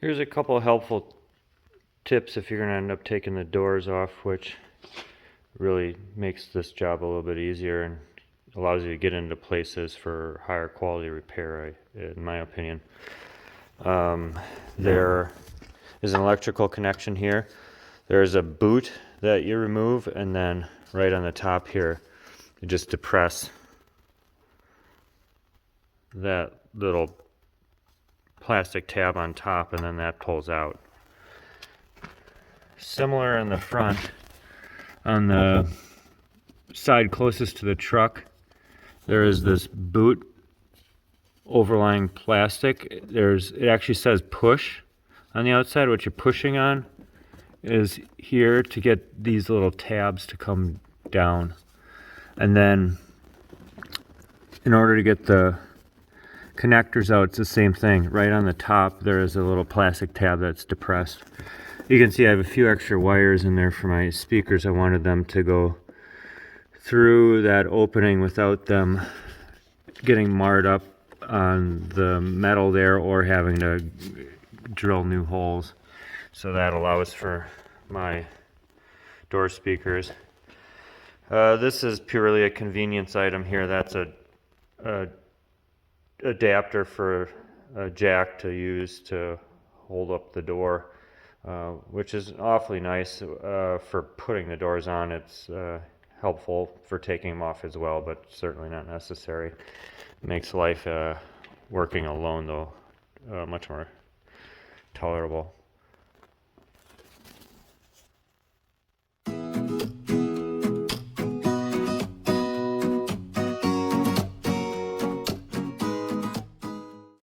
Here's a couple of helpful tips if you're going to end up taking the doors off, which really makes this job a little bit easier and allows you to get into places for higher quality repair, in my opinion. There is an electrical connection here. There's a boot that you remove, and then right on the top here, you just depress that little plastic tab on top, and then that pulls out. Similar in the front, on the side closest to the truck, there is this boot overlying plastic. It actually says push on the outside. What you're pushing on is here to get these little tabs to come down. And then in order to get the connectors out, it's the same thing. Right on the top there is a little plastic tab that's depressed. You can see I have a few extra wires in there for my speakers. I wanted them to go through that opening without them getting marred up on the metal there or having to drill new holes. So that allows for my door speakers. This is purely a convenience item here. That's a adapter for a jack to use to hold up the door, which is awfully nice for putting the doors on. It's helpful for taking them off as well, but certainly not necessary. Makes life working alone though much more tolerable.